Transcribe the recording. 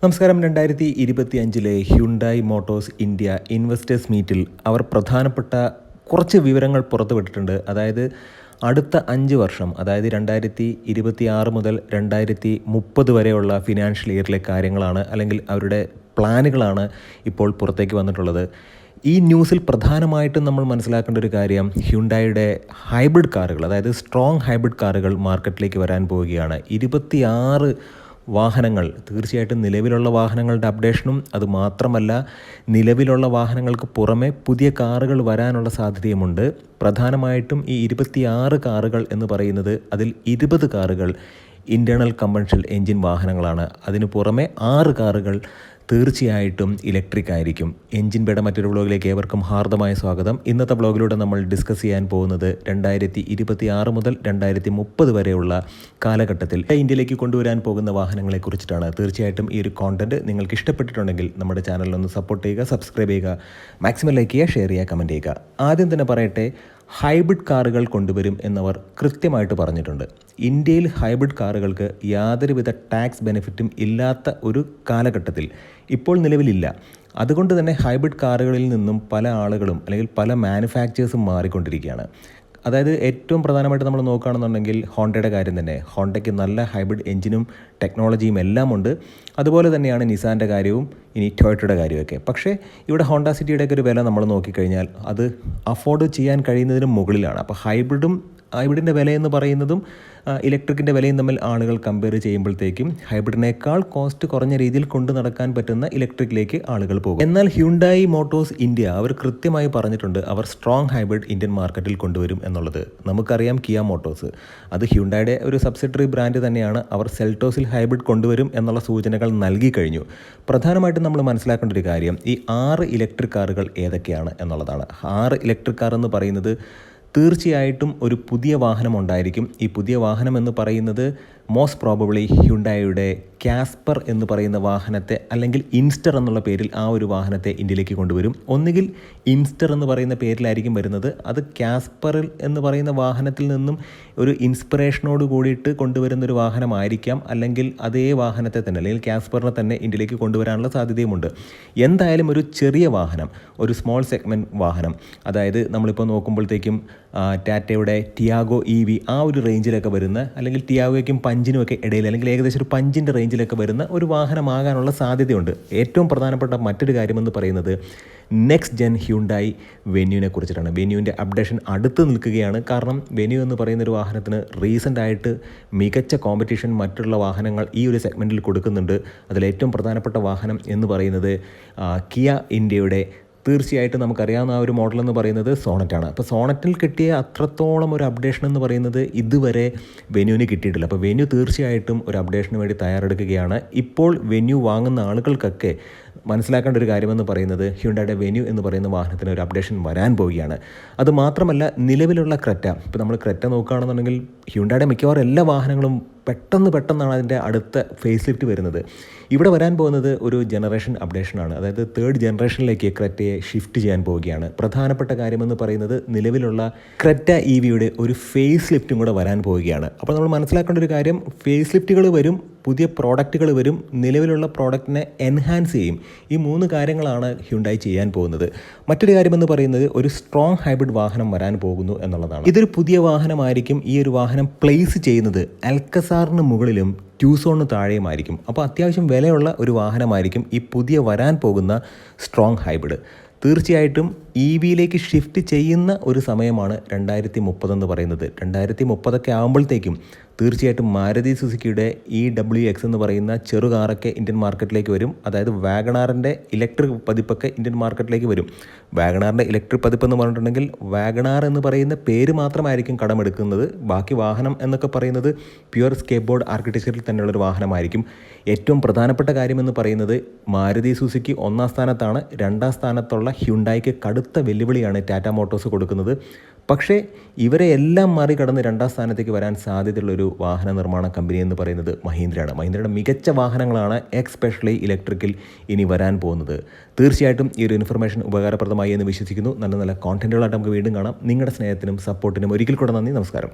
നമസ്കാരം. 2025 Hyundai Motors India investors മീറ്റിൽ അവർ പ്രധാനപ്പെട്ട കുറച്ച് വിവരങ്ങൾ പുറത്തുവിട്ടിട്ടുണ്ട്. അതായത് അടുത്ത 5 വർഷം, അതായത് 2026 മുതൽ 2030 വരെയുള്ള ഫിനാൻഷ്യൽ ഇയറിലെ കാര്യങ്ങളാണ്, അല്ലെങ്കിൽ അവരുടെ പ്ലാനുകളാണ് ഇപ്പോൾ പുറത്തേക്ക് വന്നിട്ടുള്ളത്. ഈ ന്യൂസിൽ പ്രധാനമായിട്ടും നമ്മൾ മനസ്സിലാക്കേണ്ട ഒരു കാര്യം, ഹ്യുണ്ടായിയുടെ ഹൈബ്രിഡ് കാറുകൾ, അതായത് സ്ട്രോങ് ഹൈബ്രിഡ് കാറുകൾ മാർക്കറ്റിലേക്ക് വരാൻ പോവുകയാണ്. 26 വാഹനങ്ങൾ, തീർച്ചയായിട്ടും നിലവിലുള്ള വാഹനങ്ങളുടെ അപ്ഡേഷനും അതുമാത്രമല്ല നിലവിലുള്ള വാഹനങ്ങൾക്ക് പുറമെ പുതിയ കാറുകൾ വരാനുള്ള സാധ്യതയുമുണ്ട്. പ്രധാനമായിട്ടും ഈ 26 കാറുകൾ എന്ന് പറയുന്നത്, അതിൽ 20 കാറുകൾ ഇൻറ്റേർണൽ കമ്പൻഷൻ എൻജിൻ വാഹനങ്ങളാണ്. അതിനു പുറമെ 6 കാറുകൾ തീർച്ചയായിട്ടും ഇലക്ട്രിക് ആയിരിക്കും. എൻജിൻ ബേയുടെ മറ്റൊരു വ്ളോഗിലേക്ക് ഏവർക്കും ഹാർദമായ സ്വാഗതം. ഇന്നത്തെ വ്ളോഗിലൂടെ നമ്മൾ ഡിസ്കസ് ചെയ്യാൻ പോകുന്നത് 2026 മുതൽ 2030 വരെയുള്ള കാലഘട്ടത്തിൽ ഇന്ത്യയിലേക്ക് കൊണ്ടുവരാൻ പോകുന്ന വാഹനങ്ങളെ കുറിച്ചിട്ടാണ്. തീർച്ചയായിട്ടും ഈ ഒരു കോണ്ടന്റ് നിങ്ങൾക്ക് ഇഷ്ടപ്പെട്ടിട്ടുണ്ടെങ്കിൽ നമ്മുടെ ചാനലിനൊന്ന് സപ്പോർട്ട് ചെയ്യുക, സബ്സ്ക്രൈബ് ചെയ്യുക, മാക്സിമം ലൈക്ക് ചെയ്യുക, ഷെയർ ചെയ്യുക, കമൻറ്റ് ചെയ്യുക. ആദ്യം തന്നെ പറയട്ടെ, ഹൈബ്രിഡ് കാറുകൾ കൊണ്ടുവരും എന്നവർ കൃത്യമായിട്ട് പറഞ്ഞിട്ടുണ്ട്. ഇന്ത്യയിൽ ഹൈബ്രിഡ് കാറുകൾക്ക് യാതൊരുവിധ ടാക്സ് ബെനിഫിറ്റും ഇല്ലാത്ത ഒരു കാലഘട്ടത്തിൽ ഇപ്പോൾ നിലവിലില്ല. അതുകൊണ്ട് തന്നെ ഹൈബ്രിഡ് കാറുകളിൽ നിന്നും പല ആളുകളും അല്ലെങ്കിൽ പല മാനുഫാക്ചേഴ്സും മാറിക്കൊണ്ടിരിക്കുകയാണ്. അതായത് ഏറ്റവും പ്രധാനമായിട്ട് നമ്മൾ നോക്കുകയാണെന്നുണ്ടെങ്കിൽ ഹോണ്ടയുടെ കാര്യം തന്നെ. ഹോണ്ടയ്ക്ക് നല്ല ഹൈബ്രിഡ് എഞ്ചിനും ടെക്നോളജിയും എല്ലാം ഉണ്ട്. അതുപോലെ തന്നെയാണ് നിസാൻ്റെ കാര്യവും, ഇനി ടൊയോട്ടയുടെ കാര്യമൊക്കെ. പക്ഷേ ഇവിടെ ഹോണ്ട സിറ്റിയുടെയൊക്കെ ഒരു വില നമ്മൾ നോക്കിക്കഴിഞ്ഞാൽ അത് അഫോർഡ് ചെയ്യാൻ കഴിയുന്നതിന് മുകളിലാണ്. അപ്പോൾ ഹൈബ്രിഡിൻ്റെ വിലയെന്ന് പറയുന്നതും ഇലക്ട്രിക്കിൻ്റെ വിലയും തമ്മിൽ ആളുകൾ കമ്പയർ ചെയ്യുമ്പോഴത്തേക്കും ഹൈബ്രിഡിനേക്കാൾ കോസ്റ്റ് കുറഞ്ഞ രീതിയിൽ കൊണ്ടു നടക്കാൻ പറ്റുന്ന ഇലക്ട്രിക്കിലേക്ക് ആളുകൾ പോകും. എന്നാൽ ഹ്യുണ്ടായി മോട്ടോഴ്സ് ഇന്ത്യ അവർ കൃത്യമായി പറഞ്ഞിട്ടുണ്ട്, അവർ സ്ട്രോങ് ഹൈബ്രിഡ് ഇന്ത്യൻ മാർക്കറ്റിൽ കൊണ്ടുവരും എന്നുള്ളത്. നമുക്കറിയാം കിയ മോട്ടോഴ്സ്, അത് ഹ്യുണ്ടായുടെ ഒരു സബ്സിഡറി ബ്രാൻഡ് തന്നെയാണ്. അവർ സെൽറ്റോസിൽ ഹൈബ്രിഡ് കൊണ്ടുവരും എന്നുള്ള സൂചനകൾ നൽകി കഴിഞ്ഞു. പ്രധാനമായിട്ടും നമ്മൾ മനസ്സിലാക്കേണ്ട ഒരു കാര്യം, ഈ 6 ഇലക്ട്രിക് കാറുകൾ ഏതൊക്കെയാണ് എന്നുള്ളതാണ്. 6 ഇലക്ട്രിക് കാർ എന്ന് പറയുന്നത് തീർച്ചയായിട്ടും ഒരു പുതിയ വാഹനം ഉണ്ടായിരിക്കും. ഈ പുതിയ വാഹനം എന്ന് പറയുന്നത് മോസ്റ്റ് പ്രോബബ്ലി ഹ്യുണ്ടായിയുടെ കാസ്പർ എന്ന് പറയുന്ന വാഹനത്തെ, അല്ലെങ്കിൽ ഇൻസ്റ്റർ എന്നുള്ള പേരിൽ ആ ഒരു വാഹനത്തെ ഇന്ത്യയിലേക്ക് കൊണ്ടുവരും. ഒന്നുകിൽ ഇൻസ്റ്റർ എന്ന് പറയുന്ന പേരിലായിരിക്കും വരുന്നത്. അത് കാസ്പർ എന്ന് പറയുന്ന വാഹനത്തിൽ നിന്നും ഒരു ഇൻസ്പിറേഷനോട് കൂടിയിട്ട് കൊണ്ടുവരുന്നൊരു വാഹനമായിരിക്കാം, അല്ലെങ്കിൽ അതേ വാഹനത്തെ തന്നെ, അല്ലെങ്കിൽ കാസ്പറിനെ തന്നെ ഇന്ത്യയിലേക്ക് കൊണ്ടുവരാനുള്ള സാധ്യതയുമുണ്ട്. എന്തായാലും ഒരു ചെറിയ വാഹനം, ഒരു സ്മോൾ സെഗ്മെൻറ്റ് വാഹനം, അതായത് നമ്മളിപ്പോൾ നോക്കുമ്പോഴത്തേക്കും ടാറ്റയുടെ ടിയാഗോ EV ആ ഒരു റേഞ്ചിലൊക്കെ വരുന്ന, അല്ലെങ്കിൽ ടിയാഗോയ്ക്കും പഞ്ചിനുമൊക്കെ ഇടയിൽ, അല്ലെങ്കിൽ ഏകദേശം ഒരു പഞ്ചിൻ്റെ റേഞ്ചിലൊക്കെ വരുന്ന ഒരു വാഹനമാകാനുള്ള സാധ്യതയുണ്ട്. ഏറ്റവും പ്രധാനപ്പെട്ട മറ്റൊരു കാര്യമെന്ന് പറയുന്നത് നെക്സ്റ്റ് ജെൻ ഹ്യുണ്ടായി വെന്യൂവിനെ കുറിച്ചിട്ടാണ്. വെന്യൂവിൻ്റെ അപ്ഡേഷൻ അടുത്ത് നിൽക്കുകയാണ്. കാരണം വെന്യൂ എന്ന് പറയുന്നൊരു വാഹനത്തിന് റീസെൻ്റായിട്ട് മികച്ച കോമ്പറ്റീഷൻ മറ്റുള്ള വാഹനങ്ങൾ ഈ ഒരു സെഗ്മെൻറ്റിൽ കൊടുക്കുന്നുണ്ട്. അതിലേറ്റവും പ്രധാനപ്പെട്ട വാഹനം എന്ന് പറയുന്നത് കിയ ഇന്ത്യയുടെ, തീർച്ചയായിട്ടും നമുക്കറിയാവുന്ന ആ ഒരു മോഡൽ എന്ന് പറയുന്നത് സോണറ്റാണ്. അപ്പോൾ സോണറ്റിൽ കിട്ടിയ അത്രത്തോളം ഒരു അപ്ഡേഷൻ എന്ന് പറയുന്നത് ഇതുവരെ വെന്യൂവിന് കിട്ടിയിട്ടില്ല. അപ്പോൾ വെന്യൂ തീർച്ചയായിട്ടും ഒരു അപ്ഡേഷന് വേണ്ടി തയ്യാറെടുക്കുകയാണ്. ഇപ്പോൾ വെന്യൂ വാങ്ങുന്ന ആളുകൾക്കൊക്കെ മനസ്സിലാക്കേണ്ട ഒരു കാര്യമെന്ന് പറയുന്നത്, ഹ്യുണ്ടായുടെ വെന്യൂ എന്ന് പറയുന്ന വാഹനത്തിന് ഒരു അപ്ഡേഷൻ വരാൻ പോവുകയാണ്. അതുമാത്രമല്ല നിലവിലുള്ള ക്രെറ്റ, ഇപ്പോൾ നമ്മൾ ക്രെറ്റ നോക്കുകയാണെന്നുണ്ടെങ്കിൽ ഹ്യുണ്ടായുടെ മിക്കവാറും എല്ലാ വാഹനങ്ങളും പെട്ടെന്നാണ് അതിൻ്റെ അടുത്ത ഫേസ് ലിഫ്റ്റ് വരുന്നത്. ഇവിടെ വരാൻ പോകുന്നത് ഒരു ജനറേഷൻ അപ്ഡേഷനാണ്. അതായത് 3rd ജനറേഷനിലേക്ക് ക്രെറ്റയെ ഷിഫ്റ്റ് ചെയ്യാൻ പോവുകയാണ്. പ്രധാനപ്പെട്ട കാര്യമെന്ന് പറയുന്നത് നിലവിലുള്ള ക്രെറ്റ EVയുടെ ഒരു ഫേസ് ലിഫ്റ്റും കൂടെ വരാൻ പോവുകയാണ്. അപ്പോൾ നമ്മൾ മനസ്സിലാക്കേണ്ട ഒരു കാര്യം, ഫേസ് ലിഫ്റ്റുകൾ വരും, പുതിയ പ്രോഡക്റ്റുകൾ വരും, നിലവിലുള്ള പ്രോഡക്റ്റിനെ എൻഹാൻസ് ചെയ്യും. ഈ 3 കാര്യങ്ങളാണ് ഹ്യുണ്ടായി ചെയ്യാൻ പോകുന്നത്. മറ്റൊരു കാര്യമെന്ന് പറയുന്നത് ഒരു സ്ട്രോങ് ഹൈബ്രിഡ് വാഹനം വരാൻ പോകുന്നു എന്നുള്ളതാണ്. ഇതൊരു പുതിയ വാഹനമായിരിക്കും. ഈ ഒരു വാഹനം പ്ലേസ് ചെയ്യുന്നത് അൽക്കസാറിന് മുകളിലും ട്യൂസോണിന് താഴെയുമായിരിക്കും. അപ്പോൾ അത്യാവശ്യം വിലയുള്ള ഒരു വാഹനമായിരിക്കും ഈ പുതിയ വരാൻ പോകുന്ന സ്ട്രോങ് ഹൈബ്രിഡ്. തീർച്ചയായിട്ടും EVയിലേക്ക് ഷിഫ്റ്റ് ചെയ്യുന്ന ഒരു സമയമാണ് 2030 എന്ന് പറയുന്നത്. 2030 ആകുമ്പോഴത്തേക്കും തീർച്ചയായിട്ടും മാരുതി സുസുക്കിയുടെ EWX എന്ന് പറയുന്ന ചെറുകാറൊക്കെ ഇന്ത്യൻ മാർക്കറ്റിലേക്ക് വരും. അതായത് വാഗണാറിൻ്റെ ഇലക്ട്രിക് പതിപ്പൊക്കെ ഇന്ത്യൻ മാർക്കറ്റിലേക്ക് വരും. വാഗണാറിൻ്റെ ഇലക്ട്രിക് പതിപ്പ് എന്ന് പറഞ്ഞിട്ടുണ്ടെങ്കിൽ വാഗണാർ എന്ന് പറയുന്ന പേര് മാത്രമായിരിക്കും കടമെടുക്കുന്നത്. ബാക്കി വാഹനം എന്നൊക്കെ പറയുന്നത് പ്യുവർ സ്കേപ്പ് ബോർഡ് ആർക്കിടെക്ചറിൽ തന്നെയുള്ളൊരു വാഹനമായിരിക്കും. ഏറ്റവും പ്രധാനപ്പെട്ട കാര്യമെന്ന് പറയുന്നത് മാരുതി സുസുക്കി 1ാം സ്ഥാനത്താണ്. 2ാം സ്ഥാനത്തുള്ള ഹ്യുണ്ടായിക്ക് കടുത്ത വെല്ലുവിളിയാണ് ടാറ്റ മോട്ടോഴ്സ് കൊടുക്കുന്നത്. പക്ഷേ ഇവരെ എല്ലാം മറികടന്ന് 2ാം സ്ഥാനത്തേക്ക് വരാൻ സാധ്യതയുള്ളൊരു വാഹന നിർമ്മാണ കമ്പനി എന്ന് പറയുന്നത് മഹീന്ദ്രയാണ്. മഹീന്ദ്രയുടെ മികച്ച വാഹനങ്ങളാണ് എക്സ്പെഷ്യലി ഇലക്ട്രിക്കിൽ ഇനി വരാൻ പോകുന്നത്. തീർച്ചയായിട്ടും ഈ ഒരു ഇൻഫർമേഷൻ ഉപകാരപ്രദമായി എന്ന് വിശ്വസിക്കുന്നു. നല്ല കോണ്ടന്റുകളായിട്ട് നമുക്ക് വീണ്ടും കാണാം. നിങ്ങളുടെ സ്നേഹത്തിനും സപ്പോർട്ടിനും ഒരിക്കൽ കൂടെ നന്ദി. നമസ്കാരം.